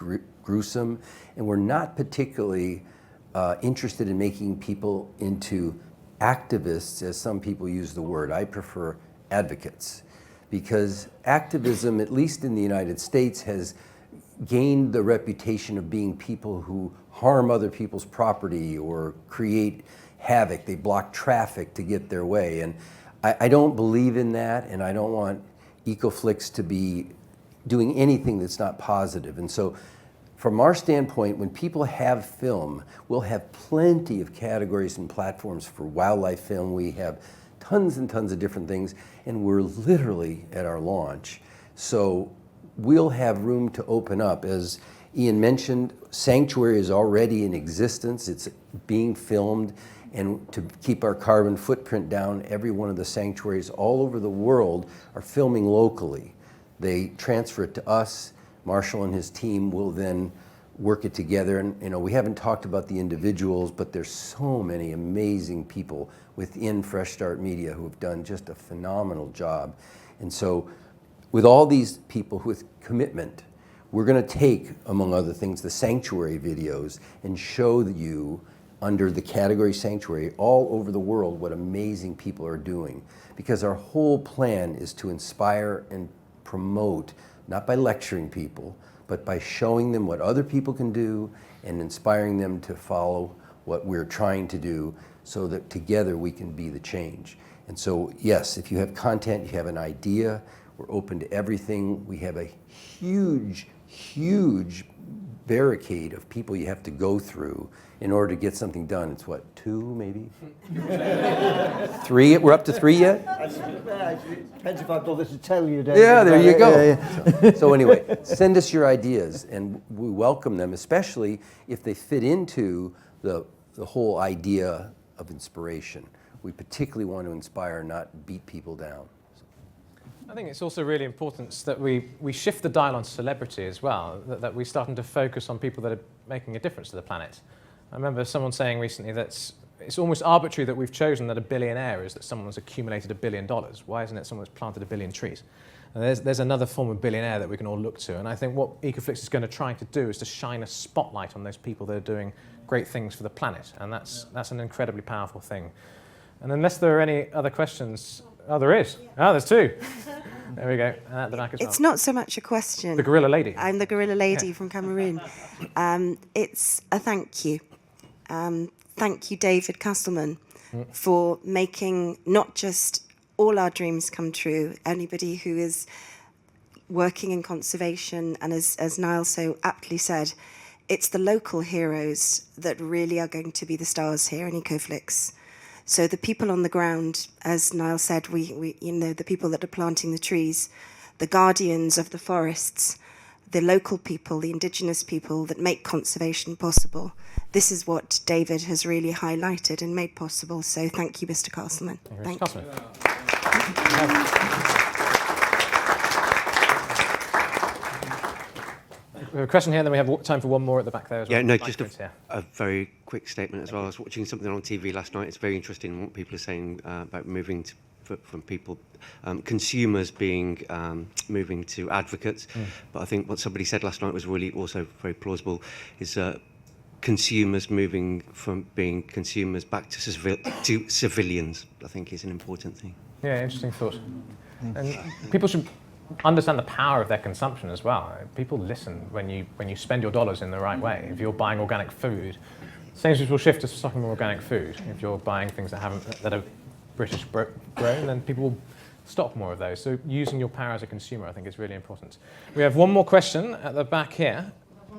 gruesome, and we're not particularly interested in making people into activists, as some people use the word. I prefer advocates, because activism, at least in the United States, has gained the reputation of being people who harm other people's property or create havoc. They block traffic to get their way. And I don't believe in that, and I don't want Ecoflix to be doing anything that's not positive. And so from our standpoint, when people have film, we'll have plenty of categories and platforms for wildlife film. We have tons and tons of different things, and we're literally at our launch. So we'll have room to open up. As Ian mentioned, Sanctuary is already in existence. It's being filmed. And to keep our carbon footprint down, every one of the sanctuaries all over the world are filming locally. They transfer it to us. Marshall and his team will then work it together. And we haven't talked about the individuals, but there's so many amazing people within Fresh Start Media who have done just a phenomenal job. And so with all these people with commitment, we're going to take, among other things, the sanctuary videos and show you under the category sanctuary all over the world what amazing people are doing. Because our whole plan is to inspire and promote, not by lecturing people, but by showing them what other people can do and inspiring them to follow what we're trying to do, so that together we can be the change. And so, yes, if you have content, you have an idea, we're open to everything. We have a huge, huge barricade of people you have to go through in order to get something done. It's what, 2 maybe? 3? We're up to 3 yet? Depends if I bother to tell you, David. Yeah, there you go. Yeah. So anyway, send us your ideas, and we welcome them, especially if they fit into the whole idea of inspiration. We particularly want to inspire, not beat people down. I think it's also really important that we shift the dial on celebrity as well, that we're starting to focus on people that are making a difference to the planet. I remember someone saying recently that it's almost arbitrary that we've chosen that a billionaire is that someone's accumulated $1 billion. Why isn't it someone's planted 1 billion trees? And there's another form of billionaire that we can all look to. And I think what Ecoflix is going to try to do is to shine a spotlight on those people that are doing great things for the planet. And that's an incredibly powerful thing. And unless there are any other questions, there is. There's 2. There we go. And at the back as well. It's not so much a question. The gorilla lady. I'm the gorilla lady from Cameroon. It's a thank you. Thank you, David Castleman, for making not just all our dreams come true. Anybody who is working in conservation, and as Niall so aptly said, it's the local heroes that really are going to be the stars here in Ecoflix. So the people on the ground, as Niall said, we the people that are planting the trees, the guardians of the forests, the local people, the indigenous people that make conservation possible. This is what David has really highlighted and made possible. So thank you, Mr. Castleman. Thank you. We have a question here, and then we have time for one more at the back there as well. Yeah, no, just a very quick statement as well. I was watching something on TV last night. It's very interesting what people are saying about moving from people, consumers being moving to advocates. But I think what somebody said last night was really also very plausible, is consumers moving from being consumers back to civilians, I think is an important thing. Yeah, interesting thought. And people should understand the power of their consumption as well. People listen when you spend your dollars in the right way. If you're buying organic food, Sainsbury's will shift to stocking more organic food. If you're buying things that are British grown, then people will stock more of those. So using your power as a consumer, I think, is really important. We have one more question at the back here.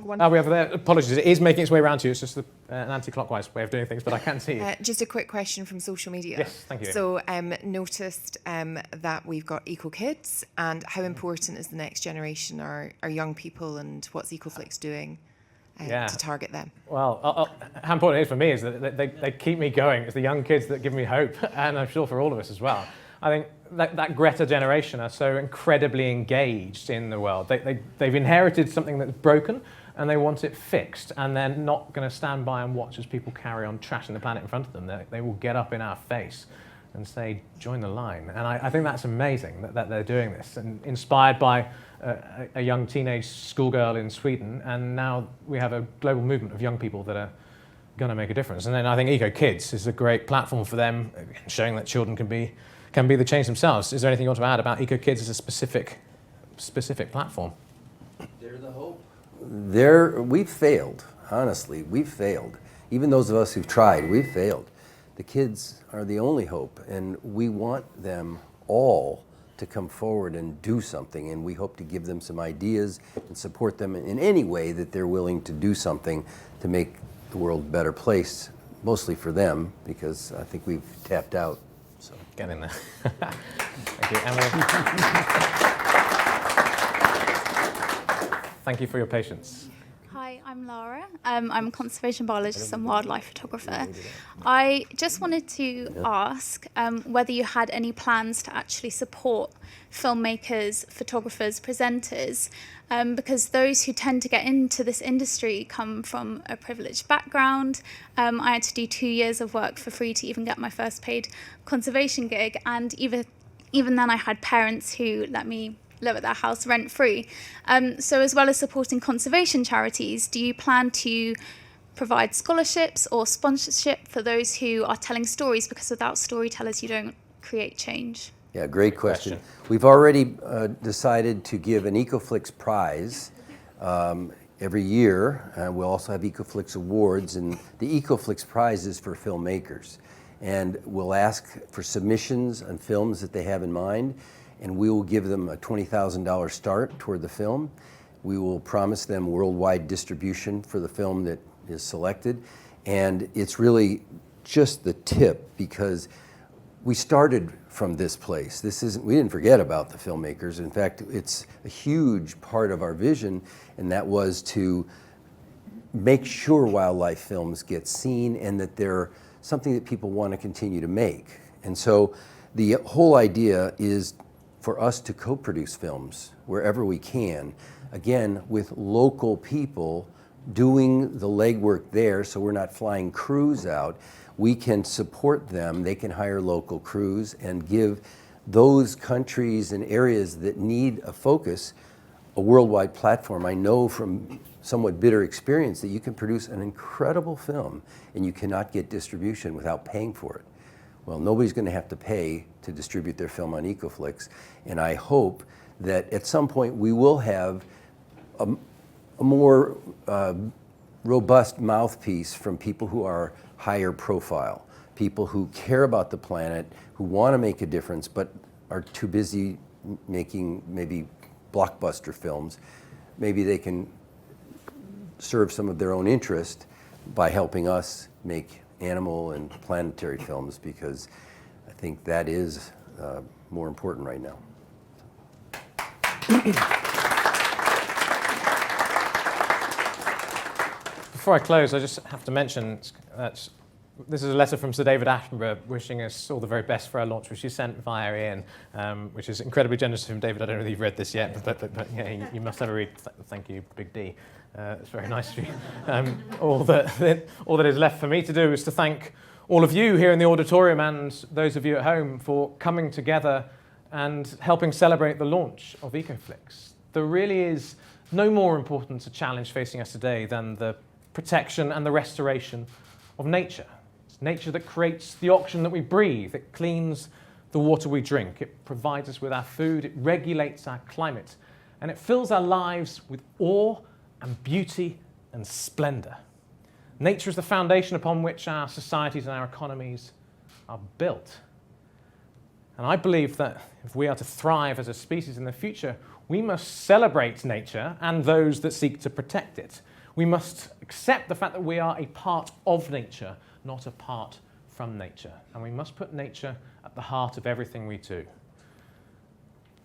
We have there. Apologies, it is making its way around to you. It's just an anti-clockwise way of doing things, but I can't see you. Just a quick question from social media. Yes, thank you. So noticed that we've got Eco Kids, and how important is the next generation, our young people, and what's Ecoflix doing to target them? Well, how important it is for me is that they keep me going. It's the young kids that give me hope, and I'm sure for all of us as well. I think that Greta generation are so incredibly engaged in the world. They've inherited something that's broken, and they want it fixed, and they're not going to stand by and watch as people carry on trashing the planet in front of them. They will get up in our face and say, join the line. And I think that's amazing that they're doing this, and inspired by a young teenage schoolgirl in Sweden, and now we have a global movement of young people that are going to make a difference. And then I think Eco Kids is a great platform for them, showing that children can be the change themselves. Is there anything you want to add about Eco Kids as a specific platform? They're the hope. We've failed, honestly, we've failed. Even those of us who've tried, we've failed. The kids are the only hope, and we want them all to come forward and do something, and we hope to give them some ideas and support them in any way that they're willing to do something to make the world a better place, mostly for them, because I think we've tapped out. So get in there. Thank you, Emily. Thank you for your patience. Hi, I'm Lara. I'm a conservation biologist and wildlife photographer. I just wanted to ask whether you had any plans to actually support filmmakers, photographers, presenters, because those who tend to get into this industry come from a privileged background. I had to do 2 years of work for free to even get my first paid conservation gig, and even then I had parents who let me live at their house rent-free. So as well as supporting conservation charities, do you plan to provide scholarships or sponsorship for those who are telling stories? Because without storytellers, you don't create change. Yeah, great question. We've already decided to give an Ecoflix prize every year. We'll also have Ecoflix awards, and the Ecoflix prize is for filmmakers. And we'll ask for submissions on films that they have in mind, and we will give them a $20,000 start toward the film. We will promise them worldwide distribution for the film that is selected. And it's really just the tip, because we started from this place. We didn't forget about the filmmakers. In fact, it's a huge part of our vision, and that was to make sure wildlife films get seen and that they're something that people want to continue to make. And so the whole idea is for us to co-produce films wherever we can, again, with local people doing the legwork there, so we're not flying crews out. We can support them, they can hire local crews and give those countries and areas that need a focus a worldwide platform. I know from somewhat bitter experience that you can produce an incredible film and you cannot get distribution without paying for it. Well, nobody's going to have to pay to distribute their film on Ecoflix, and I hope that at some point we will have a more robust mouthpiece from people who are higher profile, people who care about the planet, who want to make a difference, but are too busy making maybe blockbuster films. Maybe they can serve some of their own interest by helping us make animal and planetary films, because I think that is more important right now. Before I close, I just have to mention that this is a letter from Sir David Attenborough wishing us all the very best for our launch, which he sent via Ian, which is incredibly generous from David. I don't know if you've read this yet, but yeah, you must have a read. Thank you, Big D. It's very nice of you. All that is left for me to do is to thank all of you here in the auditorium and those of you at home for coming together and helping celebrate the launch of Ecoflix. There really is no more important a challenge facing us today than the protection and the restoration of nature. It's nature that creates the oxygen that we breathe. It cleans the water we drink. It provides us with our food. It regulates our climate. And it fills our lives with awe and beauty and splendor. Nature is the foundation upon which our societies and our economies are built. And I believe that if we are to thrive as a species in the future, we must celebrate nature and those that seek to protect it. We must accept the fact that we are a part of nature, not apart from nature. And we must put nature at the heart of everything we do.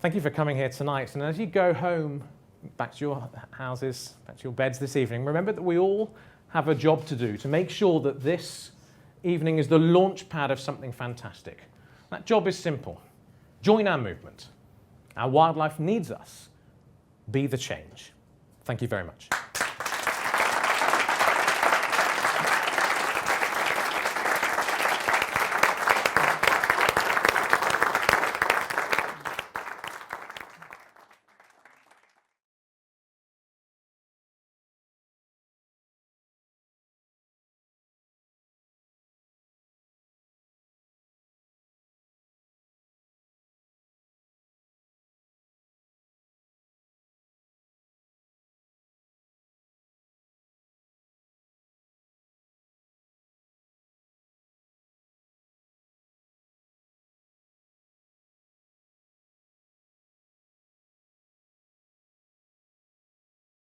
Thank you for coming here tonight. And as you go home, back to your houses, back to your beds this evening, remember that we all have a job to do to make sure that this evening is the launch pad of something fantastic. That job is simple. Join our movement. Our wildlife needs us. Be the change. Thank you very much.